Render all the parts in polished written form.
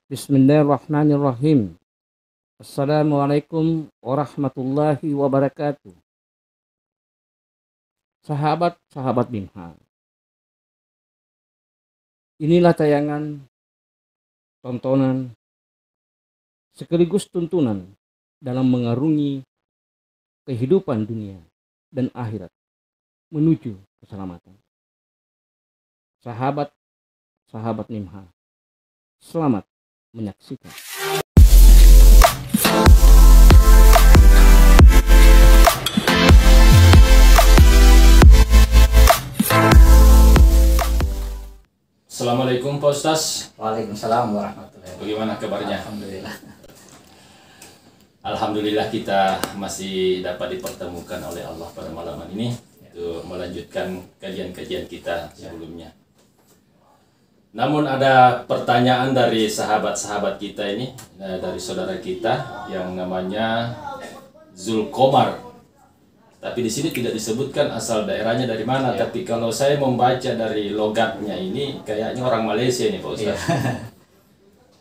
Bismillahirrahmanirrahim. Assalamualaikum warahmatullahi wabarakatuh. Sahabat-sahabat Bimha, inilah tayangan, tontonan, sekaligus tuntunan dalam mengarungi kehidupan dunia dan akhirat menuju keselamatan. Sahabat-sahabat Bimha, selamat menyaksikan. Assalamualaikum Pak Ustaz. Waalaikumsalam warahmatullahi wabarakatuh. Bagaimana kabarnya? Alhamdulillah. Alhamdulillah kita masih dapat dipertemukan oleh Allah pada malam ini untuk melanjutkan kajian-kajian kita sebelumnya. Namun ada pertanyaan dari sahabat-sahabat kita ini, dari saudara kita yang namanya Zulkomar. Tapi di sini tidak disebutkan asal daerahnya dari mana. Ya. Tapi kalau saya membaca dari logatnya ini, kayaknya orang Malaysia ini Pak Ustaz. Ya.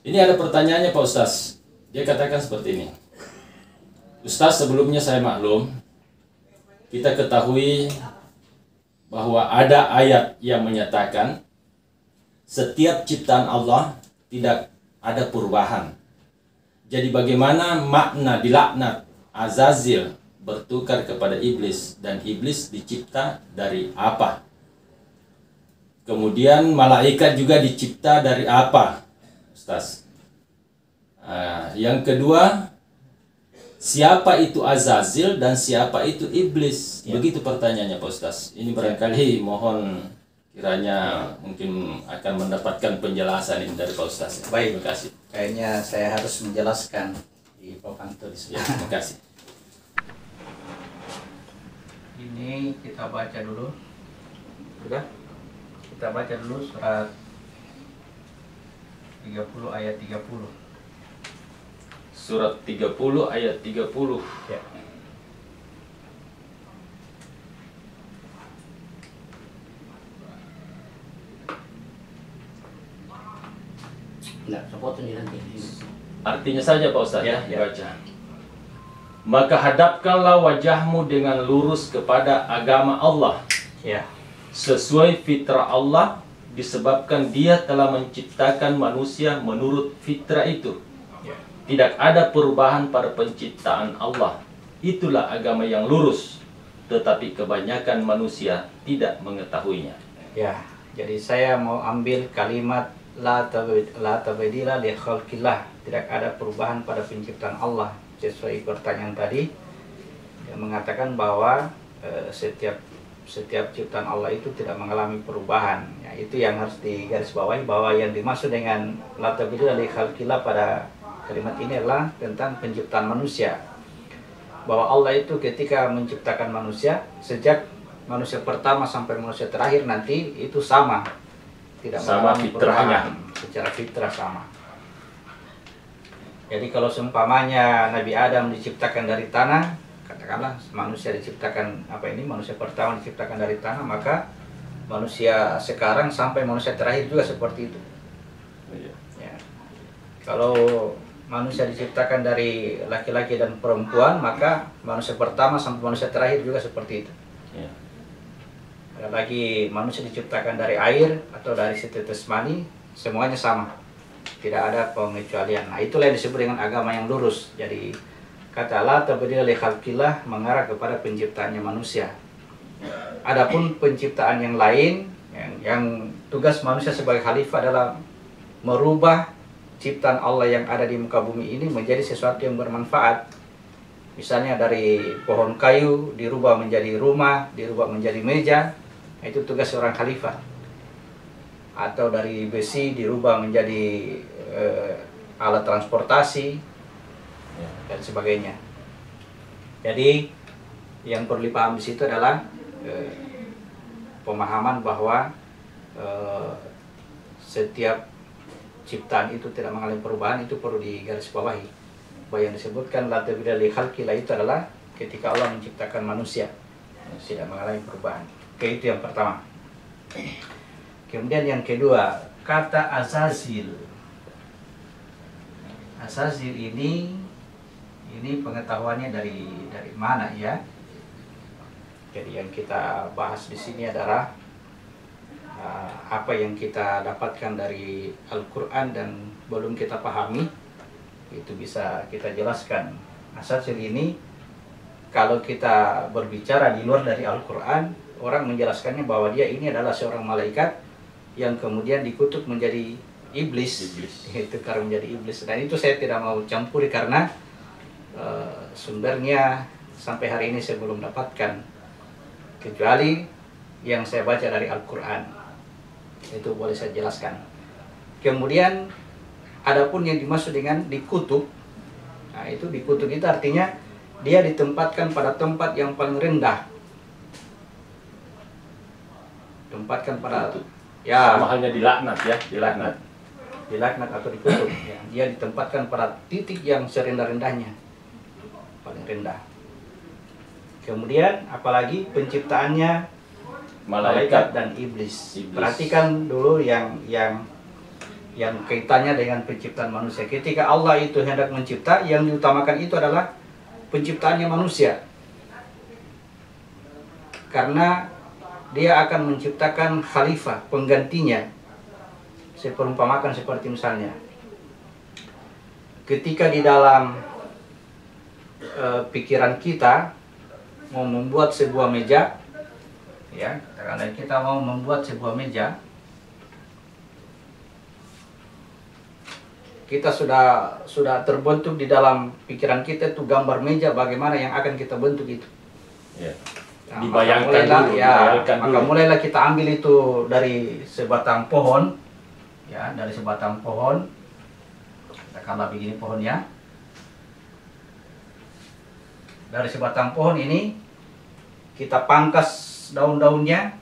Ini ada pertanyaannya Pak Ustaz. Dia katakan seperti ini. Ustaz, sebelumnya saya maklum, kita ketahui bahwa ada ayat yang menyatakan setiap ciptaan Allah tidak ada perubahan. Jadi bagaimana makna dilaknat Azazil bertukar kepada iblis, dan iblis dicipta dari apa? Kemudian malaikat juga dicipta dari apa, Ustaz? Yang kedua, siapa itu Azazil dan siapa itu iblis? Ya. Begitu pertanyaannya Pak Ustaz. Ini barangkali mohon kiranya mungkin akan mendapatkan penjelasan ini dari Pak Ustaz. Baik, terima kasih. Kayaknya saya harus menjelaskan di papan tulis. Ya, terima kasih. Ini kita baca dulu. Sudah? Kita baca dulu surat 30 ayat 30. Surat 30 ayat 30. Ya. Enggak, sepotong ini nanti. Artinya saja Pak Ustaz Ya, ya. dibaca. Maka hadapkanlah wajahmu dengan lurus kepada agama Allah. Ya. Sesuai fitrah Allah, disebabkan Dia telah menciptakan manusia menurut fitrah itu. Ya. Tidak ada perubahan pada penciptaan Allah. Itulah agama yang lurus, tetapi kebanyakan manusia tidak mengetahuinya. Ya, jadi saya mau ambil kalimat la tabdila li khalqillah. Tidak ada perubahan pada penciptaan Allah. Sesuai pertanyaan tadi yang mengatakan bahwa setiap ciptaan Allah itu tidak mengalami perubahan. Ya, itu yang harus digarisbawahi, bahwa yang dimaksud dengan la tabdila li khalqillah pada kalimat ini adalah tentang penciptaan manusia. Bahwa Allah itu ketika menciptakan manusia, sejak manusia pertama sampai manusia terakhir nanti itu sama. Tidak sama mengalami fitrahnya. perubahan, secara fitrah sama. Jadi kalau seumpamanya Nabi Adam diciptakan dari tanah, katakanlah manusia diciptakan manusia pertama diciptakan dari tanah, maka manusia sekarang sampai manusia terakhir juga seperti itu. Ya. Kalau manusia diciptakan dari laki-laki dan perempuan, maka manusia pertama sampai manusia terakhir juga seperti itu. Ya. Ada lagi manusia diciptakan dari air atau dari setetes mani, semuanya sama. Tidak ada pengecualian. Nah, itulah yang disebut dengan agama yang lurus. Jadi kata la tabdila li khalqillah mengarah kepada penciptaannya manusia. Adapun penciptaan yang lain, yang tugas manusia sebagai khalifah adalah merubah ciptaan Allah yang ada di muka bumi ini menjadi sesuatu yang bermanfaat. Misalnya dari pohon kayu dirubah menjadi rumah, dirubah menjadi meja, itu tugas seorang khalifah. Atau dari besi dirubah menjadi alat transportasi dan sebagainya. Jadi yang perlu dipahami di situ adalah pemahaman bahwa setiap ciptaan itu tidak mengalami perubahan, itu perlu digarisbawahi. Bahwa yang disebutkan la tabdila li khalqillah itu adalah ketika Allah menciptakan manusia tidak mengalami perubahan. Oke, itu yang pertama. Kemudian yang kedua, kata Azazil. Asazil ini pengetahuannya dari mana ya? Jadi yang kita bahas di sini adalah apa yang kita dapatkan dari Al-Quran dan belum kita pahami, itu bisa kita jelaskan. Asazil ini kalau kita berbicara di luar dari Al-Quran, orang menjelaskannya bahwa dia ini adalah seorang malaikat yang kemudian dikutuk menjadi iblis. Itu karena menjadi iblis. Dan itu saya tidak mau campuri karena sumbernya sampai hari ini saya belum dapatkan, kecuali yang saya baca dari Al-Quran. Itu boleh saya jelaskan. Kemudian adapun yang dimaksud dengan dikutuk, nah itu dikutuk itu artinya dia ditempatkan pada tempat yang paling rendah. Tempatkan pada sama halnya dilaknat ya, dilaknat atau dikutuk ya. Dia ditempatkan pada titik yang serendah-rendahnya, paling rendah. Kemudian apalagi penciptaannya malaikat dan iblis. Perhatikan dulu yang kaitannya dengan penciptaan manusia. Ketika Allah itu hendak mencipta, yang diutamakan itu adalah penciptaannya manusia. Karena dia akan menciptakan khalifah, penggantinya. Saya perumpamakan seperti misalnya, ketika di dalam pikiran kita mau membuat sebuah meja, ya, katakanlah kita mau membuat sebuah meja, kita sudah terbentuk di dalam pikiran kita itu gambar meja bagaimana yang akan kita bentuk itu. Ya. Nah, Dibayangkan maka mulailah kita ambil itu dari sebatang pohon, ya, dari sebatang pohon. Katakanlah begini pohonnya. Dari sebatang pohon ini kita pangkas daun-daunnya,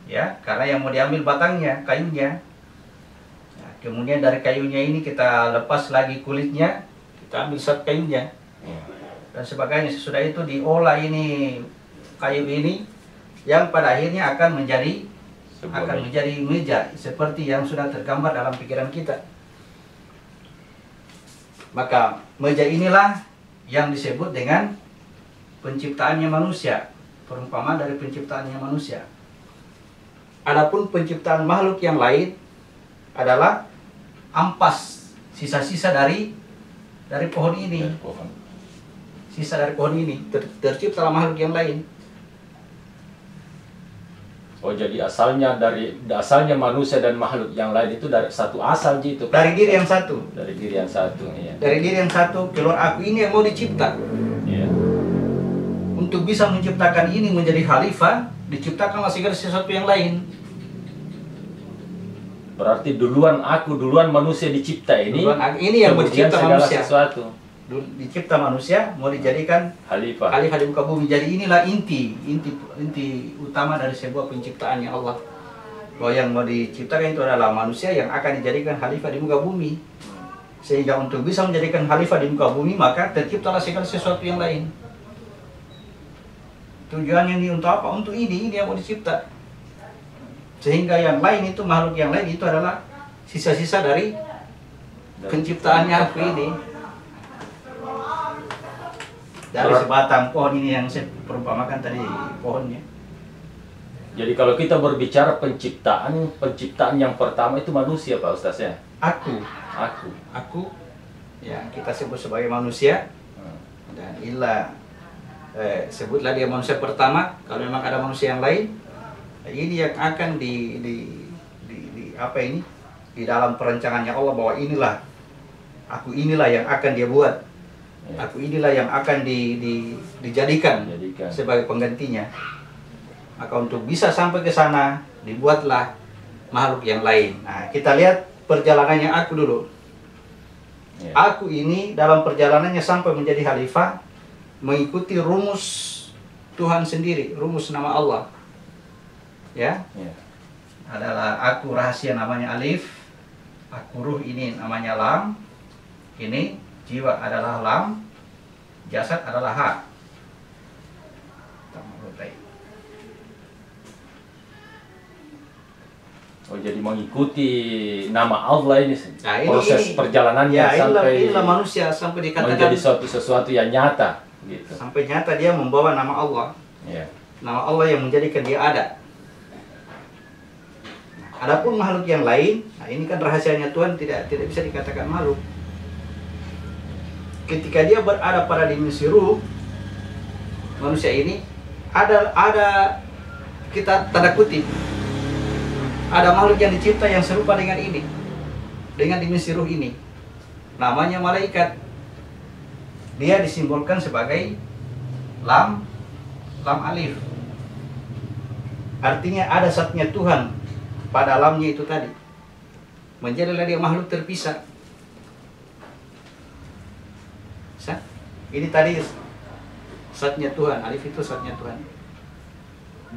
ya, karena yang mau diambil batangnya, kayunya. Nah, kemudian dari kayunya ini kita lepas lagi kulitnya, kita ambil sat kayunya, dan sebagainya. Sesudah itu diolah ini kayu ini, yang pada akhirnya akan menjadi meja seperti yang sudah tergambar dalam pikiran kita. Maka meja inilah yang disebut dengan penciptaannya manusia, perumpamaan dari penciptaannya manusia. Adapun penciptaan makhluk yang lain adalah ampas, sisa-sisa dari pohon ini. Sisa dari pohon ini terciptalah makhluk yang lain. Oh, jadi asalnya manusia dan makhluk yang lain itu dari satu asal gitu. Dari diri yang satu. Dari diri yang satu, iya. Dari diri yang satu keluar aku ini yang mau dicipta. Iya. Untuk bisa menciptakan ini menjadi khalifah, diciptakanlah segala sesuatu yang lain. Berarti duluan manusia dicipta ini. Ini yang mau dicipta manusia. Sesuatu. Dicipta manusia mau dijadikan khalifah di muka bumi. Jadi inilah inti utama dari sebuah penciptaannya Allah, bahwa yang mau diciptakan itu adalah manusia yang akan dijadikan khalifah di muka bumi. Sehingga untuk bisa menjadikan khalifah di muka bumi, maka terciptalah segala sesuatu yang lain. Tujuannya ini untuk apa? Untuk ini yang mau dicipta. Sehingga yang lain itu, makhluk yang lain itu adalah sisa-sisa dari penciptaannya aku ini. Dari sebatang pohon ini yang saya perumpamakan tadi pohonnya. Jadi kalau kita berbicara penciptaan yang pertama itu manusia, Pak Ustaz ya? Aku. Ya, kita sebut sebagai manusia. Dan inilah sebutlah dia manusia pertama. Kalau memang ada manusia yang lain, ini yang akan di dalam perencangannya Allah, bahwa aku inilah yang akan dia buat. Aku inilah yang akan dijadikan sebagai penggantinya. Maka untuk bisa sampai ke sana, dibuatlah makhluk yang lain. Nah, kita lihat perjalanannya aku dulu. Aku ini dalam perjalanannya sampai menjadi khalifah, mengikuti rumus Tuhan sendiri, rumus nama Allah. Ya. Adalah aku rahasia namanya alif, aku ruh ini namanya lam, ini jiwa adalah lam, jasad adalah ha. Oh, jadi mengikuti nama Allah ini, Nah, proses perjalanannya ya, sampai inilah manusia sampai dikatakan menjadi sesuatu yang nyata gitu. sampai nyata dia membawa nama Allah. Ya. Nama Allah yang menjadikan dia ada. Adapun makhluk yang lain, nah ini kan rahasianya Tuhan tidak bisa dikatakan makhluk. Ketika dia berada pada dimensi ruh, manusia ini ada kita tanda kutip, ada makhluk yang dicipta yang serupa dengan ini, dengan dimensi ruh ini. Namanya malaikat. Dia disimbolkan sebagai lam alif. Artinya ada zatnya Tuhan pada alamnya itu tadi. Menjadilah dia makhluk terpisah. Ini tadi zatnya Tuhan, alif itu zatnya Tuhan.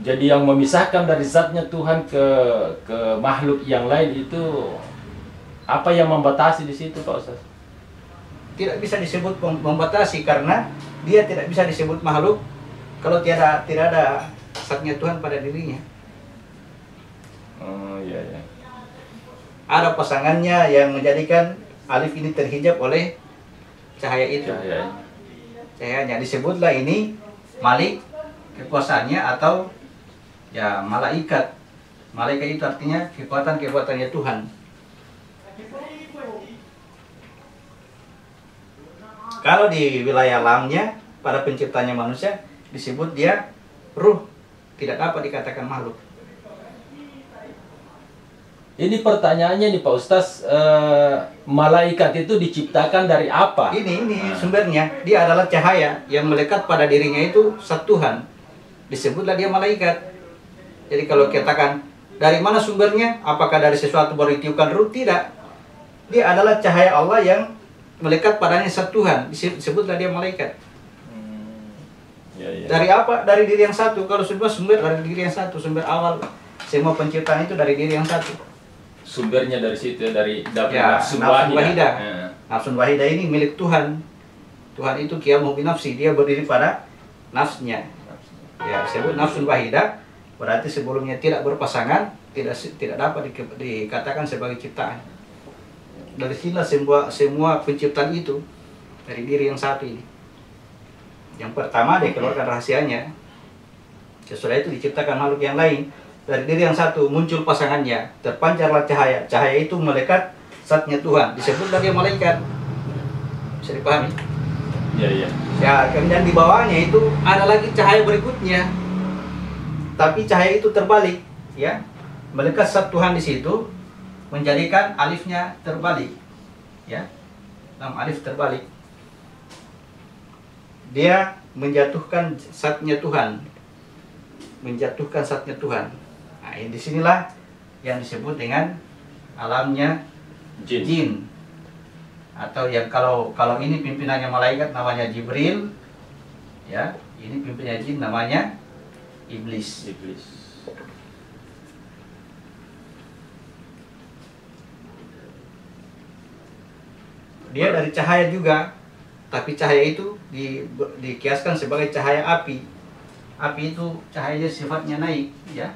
Jadi yang memisahkan dari zatnya Tuhan ke makhluk yang lain itu apa yang membatasi di situ, Pak Ustaz? Tidak bisa disebut membatasi karena dia tidak bisa disebut makhluk kalau tidak ada zatnya Tuhan pada dirinya. Oh iya ya. Ada pasangannya yang menjadikan alif ini terhijab oleh cahaya itu. Cahayanya disebutlah ini malik kekuasaannya atau ya malaikat. Malaikat itu artinya kekuatannya Tuhan. Kalau di wilayah alamnya pada penciptanya manusia disebut dia ruh, tidak dapat dikatakan makhluk. Ini pertanyaannya nih Pak Ustaz, malaikat itu diciptakan dari apa? Ini sumbernya, dia adalah cahaya yang melekat pada dirinya itu zat Tuhan. Disebutlah dia malaikat. Jadi kalau katakan dari mana sumbernya? Apakah dari sesuatu baru ditiupkan ruh? Tidak. Dia adalah cahaya Allah yang melekat padanya zat Tuhan. Disebutlah dia malaikat. Ya. Dari apa? Dari diri yang satu. Kalau semua sumber dari diri yang satu, sumber awal semua penciptaan itu dari diri yang satu. Sumbernya dari situ ya, dari Ya, nafsun nafsun wahidah. Ya. Nafsun wahidah ini milik Tuhan. Tuhan itu qiyamuh binafsi, dia berdiri pada nafsnya. Ya, disebut nafsun wahidah, berarti sebelumnya tidak berpasangan, tidak dapat dikatakan sebagai ciptaan. Dari sinilah semua penciptaan itu dari diri yang satu ini. Yang pertama dia keluarkan rahasianya. Sesudah itu diciptakan makhluk yang lain. Dari diri yang satu muncul pasangannya, terpancarlah cahaya. Cahaya itu melekat zatnya Tuhan. Disebutlah dia malaikat. Bisa dipahami? Iya. Ya, kemudian di bawahnya itu ada lagi cahaya berikutnya. Tapi cahaya itu terbalik, ya. Melekat zat Tuhan di situ menjadikan alifnya terbalik. Ya. Lam alif terbalik. Dia menjatuhkan zatnya Tuhan. Menjatuhkan zatnya Tuhan. Nah, disinilah yang disebut dengan alamnya jin. Atau yang kalau ini pimpinannya malaikat namanya Jibril, ya, ini pimpinannya jin namanya iblis. Dia dari cahaya juga, tapi cahaya itu dikiaskan sebagai cahaya api. Api itu cahayanya sifatnya naik, ya.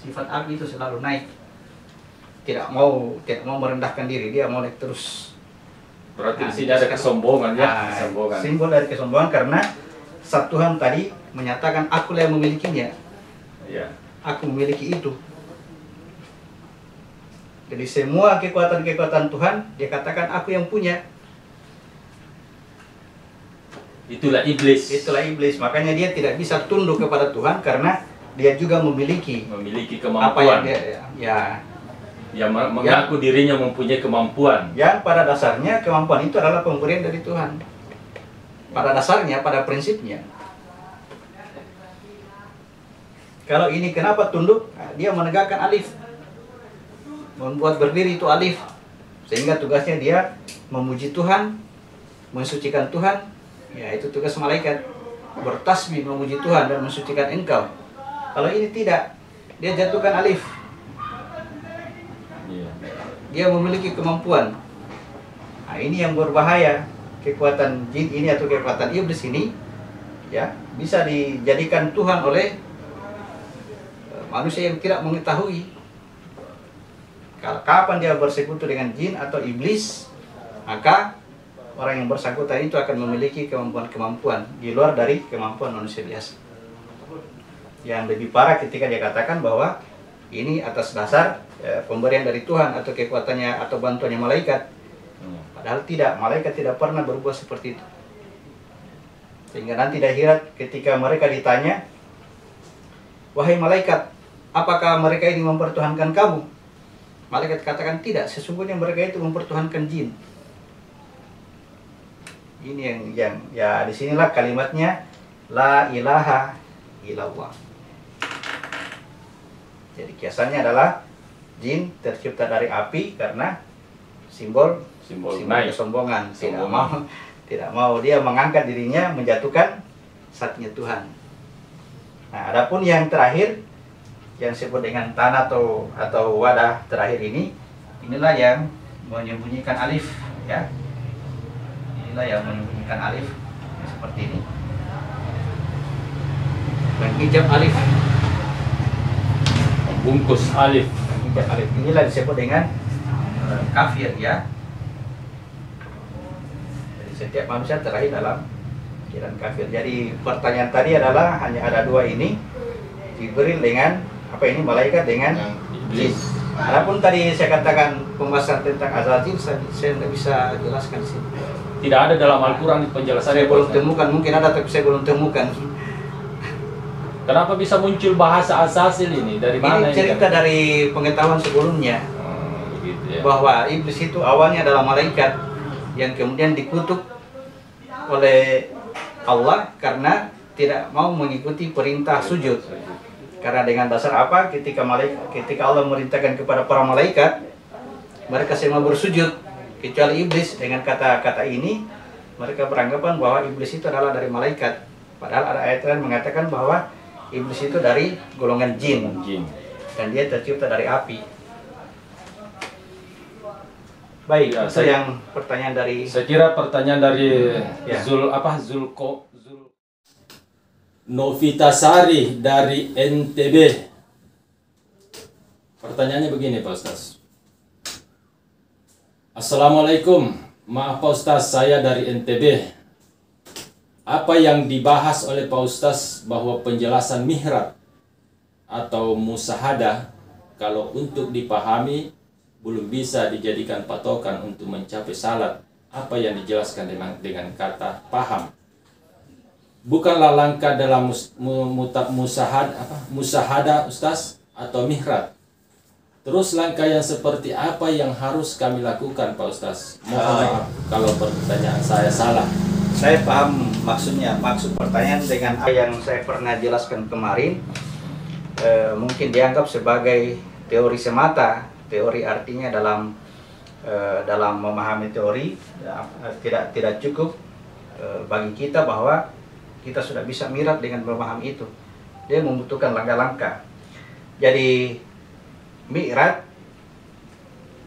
Sifat api itu selalu naik. Tidak mau merendahkan diri, dia mau naik terus. Berarti di sini ada kesombongan ya, kesombongan. Simbol dari kesombongan karena zat Tuhan tadi menyatakan aku yang memilikinya. Ya. Aku memiliki itu. Jadi semua kekuatan Tuhan dia katakan aku yang punya. Itulah iblis. Makanya dia tidak bisa tunduk kepada Tuhan karena dia juga memiliki kemampuan. Apa yang yang mengaku dirinya mempunyai kemampuan. Yang pada dasarnya kemampuan itu adalah pemberian dari Tuhan. Pada dasarnya, pada prinsipnya. Kalau ini kenapa tunduk? Dia menegakkan alif. Membuat berdiri itu alif. Sehingga tugasnya dia memuji Tuhan, mensucikan Tuhan. Ya, itu tugas malaikat. Bertasbih memuji Tuhan dan mensucikan engkau. Kalau ini tidak, dia jatuhkan alif. Dia memiliki kemampuan. Nah, ini yang berbahaya. Kekuatan jin ini atau kekuatan iblis ini, ya, bisa dijadikan Tuhan oleh manusia yang tidak mengetahui. Kalau kapan dia bersekutu dengan jin atau iblis, maka orang yang bersangkutan itu akan memiliki kemampuan-kemampuan di luar dari kemampuan manusia biasa. Yang lebih parah ketika dia katakan bahwa ini atas dasar pemberian dari Tuhan atau kekuatannya atau bantuannya malaikat. Padahal tidak, malaikat tidak pernah berbuat seperti itu. Sehingga nanti di akhirat ketika mereka ditanya, wahai malaikat, apakah mereka ini mempertuhankan kamu? Malaikat katakan tidak, sesungguhnya mereka itu mempertuhankan jin. Ini yang ya disinilah kalimatnya la ilaha illallah. Jadi kiasannya adalah jin tercipta dari api karena simbol kesombongan. Tidak mau dia mengangkat dirinya, menjatuhkan satunya Tuhan. Nah, adapun yang terakhir yang disebut dengan tanah atau wadah terakhir ini, inilah yang menyembunyikan alif, ya. Inilah yang menyembunyikan alif seperti ini. Menghijab alif, Bungkus alif. menghijab alif. Inilah disebut dengan kafir, ya. Jadi setiap manusia terlahir dalam pikiran kafir. Jadi pertanyaan tadi adalah hanya ada dua ini, Jibril dengan apa ini, malaikat dengan jin. Adapun tadi saya katakan pembahasan tentang azazil, saya tidak bisa jelaskan sih. Tidak ada dalam Al-Quran penjelasan. Saya belum temukan, mungkin ada tapi saya belum temukan. Kenapa bisa muncul bahasa azazil ini? Dari mana Ini cerita dari pengetahuan sebelumnya, begitu ya. bahwa iblis itu awalnya adalah malaikat yang kemudian dikutuk oleh Allah karena tidak mau mengikuti perintah sujud. Karena dengan dasar apa? Ketika Allah merintahkan kepada para malaikat, mereka semua bersujud kecuali iblis. Dengan kata-kata ini mereka beranggapan bahwa iblis itu adalah dari malaikat. Padahal ada ayat yang mengatakan bahwa iblis itu dari golongan jin. Dan dia tercipta dari api. Baik, Ya, itu yang pertanyaan dari... Saya kira pertanyaan dari Ya. Novitasari dari NTB. Pertanyaannya begini Pak Ustaz. Assalamualaikum, maaf Pak Ustaz, saya dari NTB. Apa yang dibahas oleh Pak Ustaz bahwa penjelasan mihrab atau musahadah kalau untuk dipahami belum bisa dijadikan patokan untuk mencapai salat, apa yang dijelaskan dengan kata paham? Bukanlah langkah dalam musahadah Ustaz atau mihrab. Terus langkah yang seperti apa yang harus kami lakukan Pak Ustaz? Mohon maaf kalau pertanyaan saya salah. Saya paham maksudnya, maksud pertanyaan dengan apa yang saya pernah jelaskan kemarin. Mungkin dianggap sebagai teori semata. Teori artinya dalam memahami teori tidak cukup bagi kita bahwa kita sudah bisa mihrab dengan memahami itu. Dia membutuhkan langkah-langkah. Jadi mihrab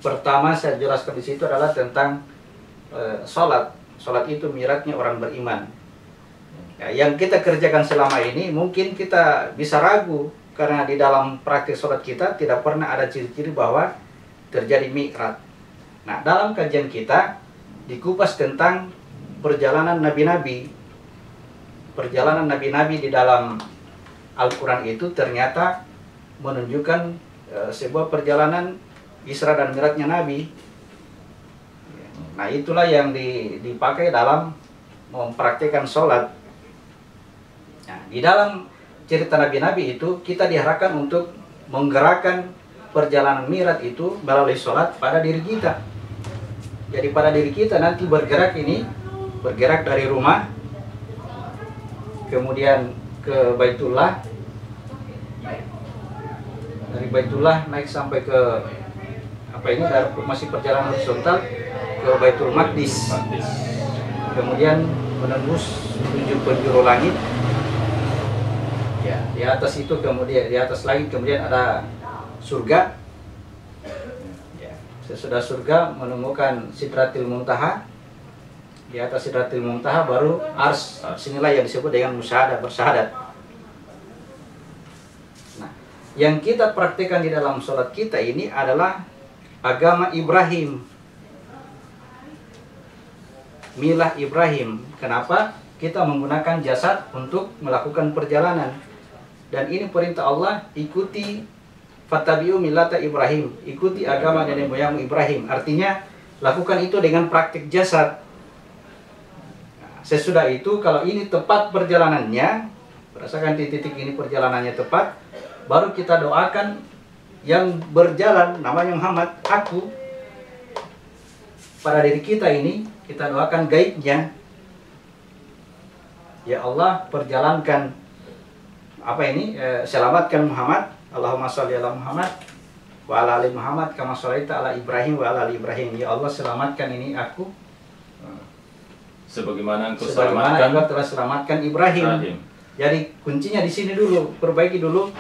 pertama saya jelaskan di situ adalah tentang sholat. Sholat itu mihrabnya orang beriman. Ya, yang kita kerjakan selama ini mungkin kita bisa ragu karena di dalam praktik sholat kita tidak pernah ada ciri-ciri bahwa terjadi mihrab. Nah, dalam kajian kita dikupas tentang perjalanan nabi-nabi. Perjalanan nabi-nabi di dalam Al-Quran itu ternyata menunjukkan sebuah perjalanan Isra dan Mi'rajnya Nabi. Nah, itulah yang dipakai dalam mempraktikkan sholat. Nah, di dalam cerita nabi-nabi itu kita diharapkan untuk menggerakkan perjalanan Mi'raj itu melalui sholat pada diri kita. Jadi pada diri kita nanti bergerak dari rumah, kemudian ke Baitullah, dari Baitullah naik sampai ke masih perjalanan horizontal ke Baitul Maqdis, kemudian menembus 7 penjuru langit. Ya, di atas itu kemudian di atas langit kemudian ada surga. Ya, sesudah surga menemukan Sidratil Muntaha. Di atas Sidratil Muntaha baru ars. Sinilah yang disebut dengan musyahadah, bersyahadat. Nah, yang kita praktikkan di dalam sholat kita ini adalah agama Ibrahim, milah Ibrahim. Kenapa? Kita menggunakan jasad untuk melakukan perjalanan. Dan ini perintah Allah, ikuti fattabi'u millata Ibrahim, ikuti agama nenek moyang Ibrahim. Artinya lakukan itu dengan praktik jasad. Sesudah itu, kalau ini tepat perjalanannya, berdasarkan titik ini perjalanannya tepat, baru kita doakan yang berjalan, namanya Muhammad, aku, pada diri kita ini, kita doakan gaibnya. Ya Allah, perjalankan, selamatkan Muhammad, Allahumma sholli ala Muhammad, wa ala ali Muhammad, kama sholaita ala Ibrahim, wa ala ali Ibrahim. Ya Allah, selamatkan ini aku, sebagaimana engkau telah selamatkan Ibrahim. Jadi kuncinya di sini dulu, perbaiki dulu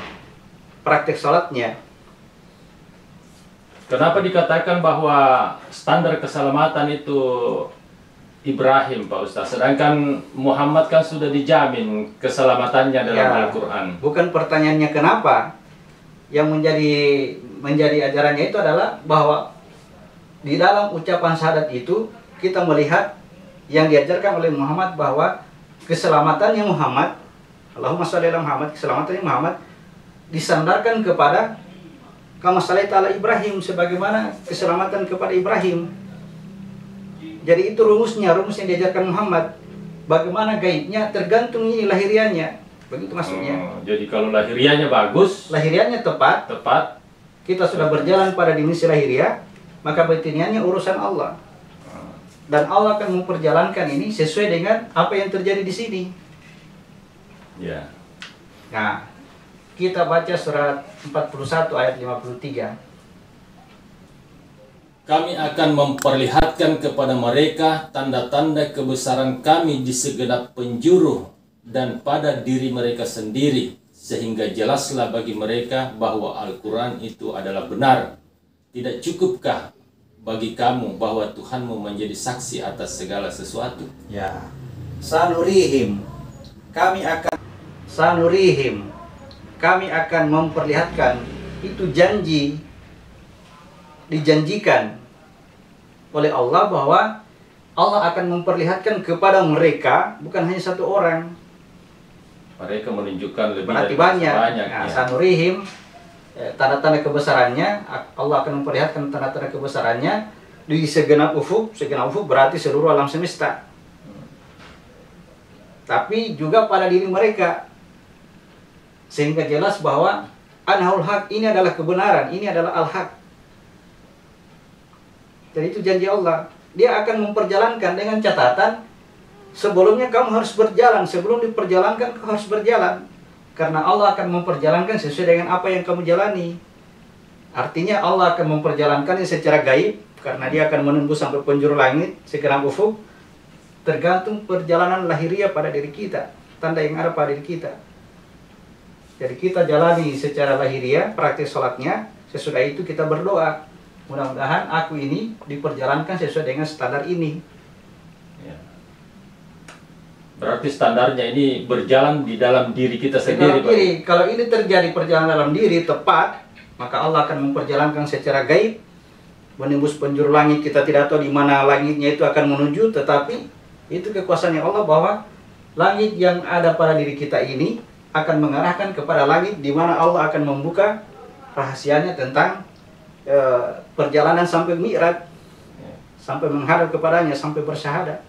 praktek sholatnya. Kenapa dikatakan bahwa standar keselamatan itu Ibrahim, Pak Ustaz? Sedangkan Muhammad kan sudah dijamin keselamatannya dalam Al-Quran. Bukan pertanyaannya kenapa. Yang menjadi ajarannya itu adalah bahwa di dalam ucapan syahadat itu kita melihat yang diajarkan oleh Muhammad bahwa keselamatannya Muhammad, Allahumma sholli ala Muhammad, keselamatannya Muhammad disandarkan kepada kama sholaita ala Ibrahim, sebagaimana keselamatan kepada Ibrahim. Jadi itu rumus yang diajarkan Muhammad. Bagaimana gaibnya tergantung ini lahiriannya. Begitu maksudnya. Jadi kalau lahiriannya bagus, lahiriannya tepat, kita sudah berjalan pada dimensi lahiriah, maka batiniannya urusan Allah. Dan Allah akan memperjalankan ini sesuai dengan apa yang terjadi di sini. Ya. Nah, kita baca surat 41 ayat 53. Kami akan memperlihatkan kepada mereka tanda-tanda kebesaran kami di segenap penjuru dan pada diri mereka sendiri, sehingga jelaslah bagi mereka bahwa Al-Quran itu adalah benar. Tidak cukupkah bagi kamu bahwa Tuhanmu menjadi saksi atas segala sesuatu? Ya. Sanurihim, kami akan memperlihatkan. Itu janji, dijanjikan oleh Allah bahwa Allah akan memperlihatkan kepada mereka, bukan hanya satu orang. Mereka menunjukkan lebih berarti dari banyak. Ya. Sanurihim, tanda-tanda kebesarannya, Allah akan memperlihatkan tanda-tanda kebesarannya di segenap ufuk berarti seluruh alam semesta. Tapi juga pada diri mereka, sehingga jelas bahwa anhaul haq, ini adalah kebenaran, ini adalah al-haq. Jadi itu janji Allah. Dia akan memperjalankan dengan catatan, sebelumnya kamu harus berjalan, sebelum diperjalankan kamu harus berjalan. Karena Allah akan memperjalankan sesuai dengan apa yang kamu jalani. Artinya Allah akan memperjalankannya secara gaib, karena dia akan menembus sampai penjuru langit, segenap ufuk. Tergantung perjalanan lahiriah pada diri kita, tanda yang ada pada diri kita. Jadi kita jalani secara lahiriah, praktik sholatnya, sesudah itu kita berdoa. Mudah-mudahan aku ini diperjalankan sesuai dengan standar ini. Ya. Berarti standarnya ini berjalan di dalam diri kita sendiri. Kalau ini terjadi perjalanan dalam diri tepat, maka Allah akan memperjalankan secara gaib, menembus penjuru langit. Kita tidak tahu di mana langitnya itu akan menuju, tetapi itu kekuasaannya Allah bahwa langit yang ada pada diri kita ini akan mengarahkan kepada langit di mana Allah akan membuka rahasianya tentang perjalanan sampai Mi'raj, sampai menghadap kepadanya, sampai bersyahadat.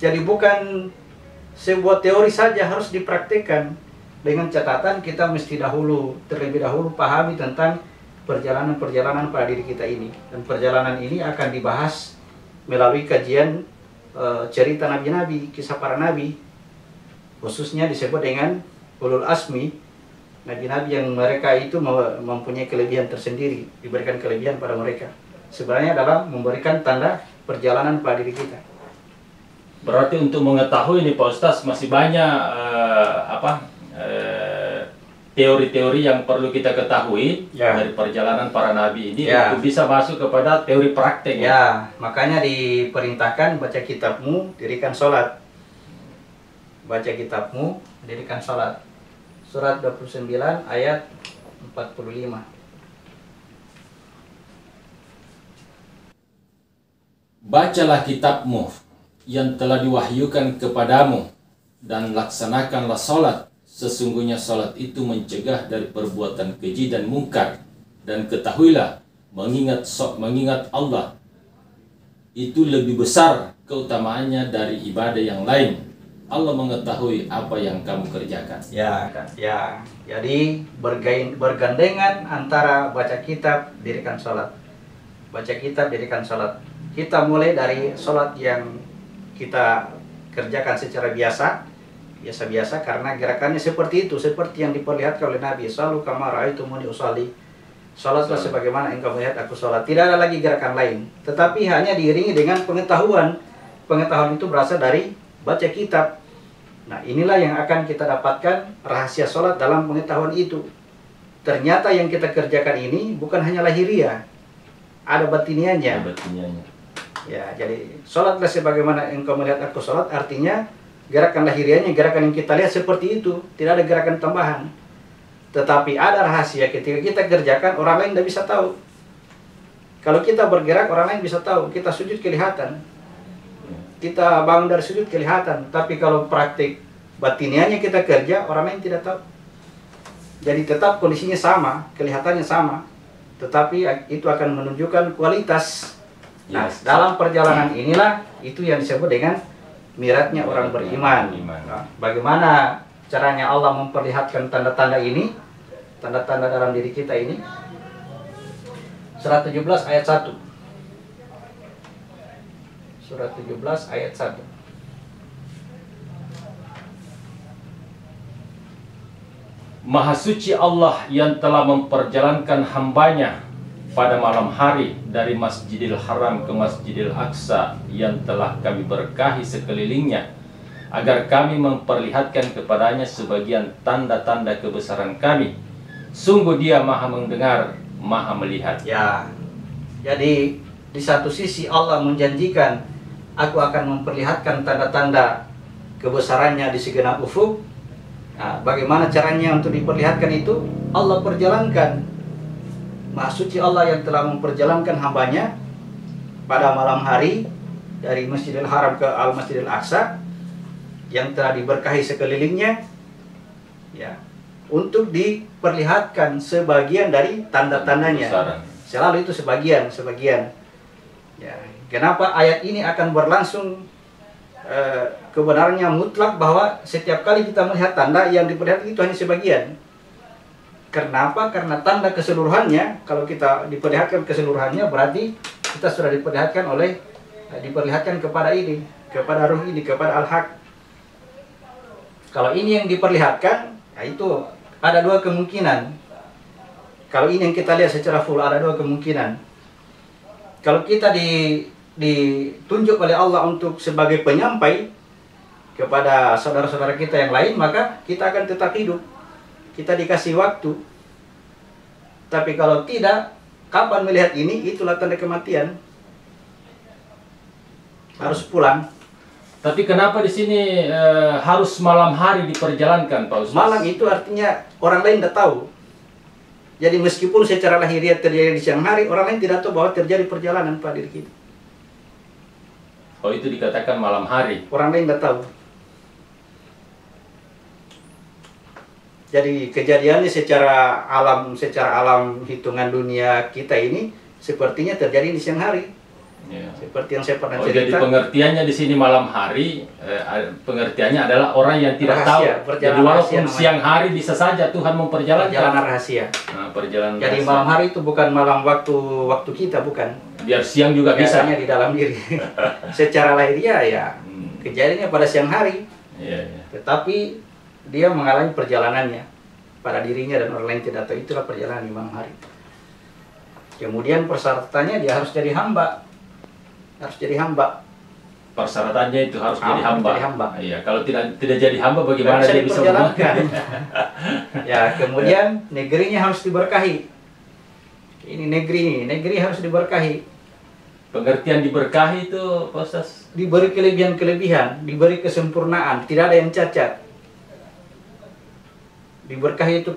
Jadi bukan sebuah teori saja, harus dipraktikkan. Dengan catatan kita mesti terlebih dahulu pahami tentang perjalanan-perjalanan pada diri kita ini. Dan perjalanan ini akan dibahas melalui kajian cerita nabi-nabi, kisah para nabi. Khususnya disebut dengan ulul asmi, nabi-nabi yang mereka itu mempunyai kelebihan tersendiri, diberikan kelebihan pada mereka. Sebenarnya adalah memberikan tanda perjalanan pada diri kita. Berarti untuk mengetahui ini Pak Ustaz masih banyak teori-teori yang perlu kita ketahui dari perjalanan para nabi ini untuk bisa masuk kepada teori praktek. Makanya diperintahkan baca kitabmu, dirikan sholat. Baca kitabmu, dirikan sholat. Surat 29 ayat 45. bacalah kitabmu yang telah diwahyukan kepadamu, dan laksanakanlah salat. Sesungguhnya salat itu mencegah dari perbuatan keji dan mungkar. Dan ketahuilah, mengingat Allah itu lebih besar keutamaannya dari ibadah yang lain. Allah mengetahui apa yang kamu kerjakan. Ya. Jadi bergandengan antara baca kitab, dirikan sholat. Baca kitab, dirikan sholat. Kita mulai dari sholat yang kita kerjakan secara biasa karena gerakannya seperti itu, seperti yang diperlihatkan oleh Nabi. Shallu kama ra'aitumuni usolli. Sholatlah sebagaimana engkau melihat aku sholat. Tidak ada lagi gerakan lain, tetapi hanya diiringi dengan pengetahuan. Pengetahuan itu berasal dari baca kitab. Nah, inilah yang akan kita dapatkan rahasia sholat dalam pengetahuan itu. Ternyata yang kita kerjakan ini bukan hanya lahiriah, ada batiniannya. Ya, jadi sholatlah sebagaimana engkau melihat aku sholat, artinya gerakan lahiriahnya, gerakan yang kita lihat seperti itu, tidak ada gerakan tambahan. Tetapi ada rahasia ketika kita kerjakan, orang lain tidak bisa tahu. Kalau kita bergerak, orang lain bisa tahu. Kita sujud kelihatan, kita bangun dari sujud kelihatan. Tapi kalau praktik batiniannya kita kerja, orang lain tidak tahu. Jadi tetap kondisinya sama, kelihatannya sama, tetapi itu akan menunjukkan kualitas. Nah, dalam perjalanan inilah itu yang disebut dengan miratnya orang beriman. Nah, bagaimana caranya Allah memperlihatkan tanda-tanda ini, tanda-tanda dalam diri kita ini? Surat 17 ayat 1. Surat 17 ayat 1. Maha suci Allah yang telah memperjalankan hambanya pada malam hari dari Masjidil Haram ke Masjidil Aqsa yang telah kami berkahi sekelilingnya, agar kami memperlihatkan kepadanya sebagian tanda-tanda kebesaran kami. Sungguh dia maha mendengar, maha melihat. Ya, jadi di satu sisi Allah menjanjikan, aku akan memperlihatkan tanda-tanda kebesarannya di segenap ufuk. Nah, bagaimana caranya untuk diperlihatkan itu? Allah perjalankan. Maha suci Allah yang telah memperjalankan hambanya pada malam hari dari Masjidil Haram ke Al-Masjidil Aqsa yang telah diberkahi sekelilingnya, ya, untuk diperlihatkan sebagian dari tanda-tandanya. Selalu itu sebagian. Ya, kenapa ayat ini akan berlangsung kebenarannya mutlak bahwa setiap kali kita melihat tanda yang diperlihatkan itu hanya sebagian. Kenapa? Karena tanda keseluruhannya, kalau kita diperlihatkan keseluruhannya, berarti kita sudah diperlihatkan kepada ini, kepada ruh ini, kepada al-haq. Kalau ini yang diperlihatkan, ya itu ada dua kemungkinan. Kalau ini yang kita lihat secara full, ada dua kemungkinan. Kalau kita ditunjuk oleh Allah untuk sebagai penyampai kepada saudara-saudara kita yang lain, maka kita akan tetap hidup. Kita dikasih waktu. Tapi kalau tidak, kapan melihat ini? Itulah tanda kematian. Harus pulang. Tapi kenapa di sini harus malam hari diperjalankan, Pak Ustaz? Malam itu artinya orang lain tidak tahu. Jadi meskipun secara lahiriah terjadi di siang hari, orang lain tidak tahu bahwa terjadi perjalanan pada diri kita. Oh, itu dikatakan malam hari. Orang lain tidak tahu. Jadi kejadiannya secara alam hitungan dunia kita ini sepertinya terjadi di siang hari. Ya. Seperti yang saya pernah cerita. Jadi pengertiannya di sini malam hari, pengertiannya adalah orang yang tidak rahasia, tahu. Jadi walaupun siang hari bisa saja Tuhan memperjalankan. Perjalanan rahasia. Nah, perjalanan jadi rahasia. Malam hari itu bukan malam waktu kita, bukan. Biar siang juga biasanya bisa. Di dalam diri. Secara lahiriah ya kejadiannya pada siang hari. Ya. Tetapi dia mengalami perjalanannya pada dirinya dan orang lain tidak tahu. Itulah perjalanan di malam hari. Kemudian persyaratannya dia harus jadi hamba. Persyaratannya itu harus jadi hamba. Iya, kalau tidak jadi hamba bagaimana dia bisa menjalankan? Ya, kemudian negerinya harus diberkahi. Ini negeri harus diberkahi. Pengertian diberkahi itu, Pak Ustaz? Diberi kelebihan, diberi kesempurnaan, tidak ada yang cacat. Diberkahi itu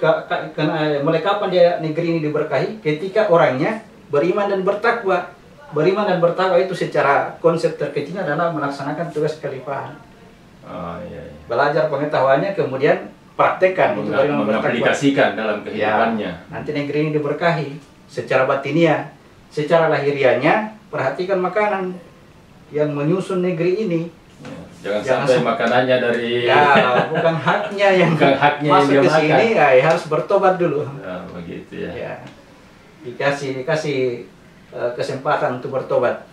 mulai kapan dia negeri ini diberkahi? Ketika orangnya beriman dan bertakwa. beriman dan bertakwa itu secara konsep terkecilnya adalah melaksanakan tugas kekhalifahan. Oh, iya, iya. Belajar pengetahuannya kemudian praktekkan itu beriman bertakwa. Mengaplikasikan dalam kehidupannya. Ya, nanti negeri ini diberkahi secara batiniah, secara lahiriahnya. Perhatikan makanan yang menyusun negeri ini. Ya, jangan sampai makanannya dari bukan haknya yang bukan haknya masuk yang ke dia sini, makan. ya, harus bertobat dulu. Ya, begitu ya. Ya, dikasih kesempatan untuk bertobat.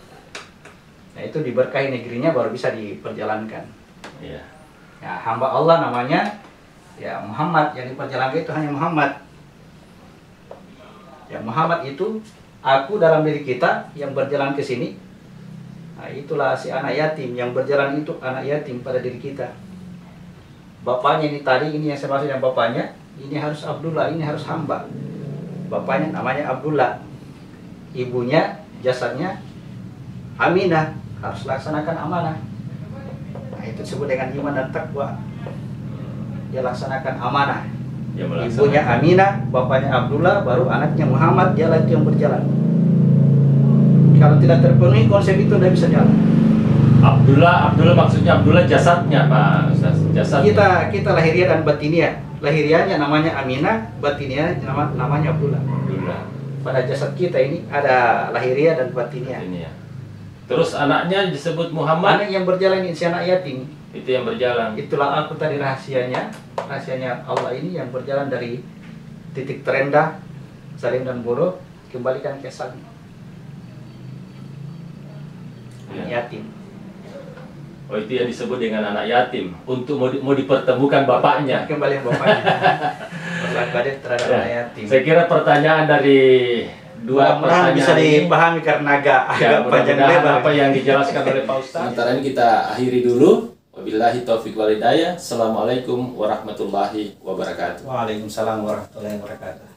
Nah, itu diberkahi negerinya baru bisa diperjalankan. Iya. Ya, hamba Allah namanya ya Muhammad, yang diperjalankan itu hanya Muhammad. Ya, Muhammad itu aku dalam diri kita yang berjalan ke sini. Nah, itulah si anak yatim yang berjalan itu, anak yatim pada diri kita. Bapaknya ini tadi, ini yang saya maksud yang bapaknya, ini harus Abdullah, ini harus hamba. Bapaknya namanya Abdullah. Ibunya jasadnya Aminah, harus laksanakan amanah. Nah, itu disebut dengan iman dan takwa. Dia laksanakan amanah. Ibunya Aminah, bapaknya Abdullah, baru anaknya Muhammad, dia lagi yang berjalan. Kalau tidak terpenuhi konsep itu tidak bisa jalan. Abdullah maksudnya Abdullah jasadnya, Pak Ustaz. Jasadnya. Kita lahiriah dan batiniah. Lahiriahnya namanya Aminah, batiniah namanya Abdullah. Pada jasad kita ini ada lahiriah dan batiniah. Terus anaknya disebut Muhammad. Anak yang berjalan ini si anak yatim. Itu yang berjalan. Itulah aku tadi rahasianya Allah ini yang berjalan dari titik terendah Salim dan Buruh kembalikan ke Salim. Anak yatim. Oh, itu yang disebut dengan anak yatim untuk mau dipertemukan bapaknya. Kembali bapaknya. Berlaku terhadap anak yatim. Saya kira pertanyaan dari dua pertanyaan bisa dipahami karena agak panjang lebar apa yang dijelaskan oleh Pak Ustaz. Sementara ini kita akhiri dulu. Wabillahi taufiq wal hidayah. Assalamualaikum warahmatullahi wabarakatuh. Waalaikumsalam warahmatullahi wabarakatuh.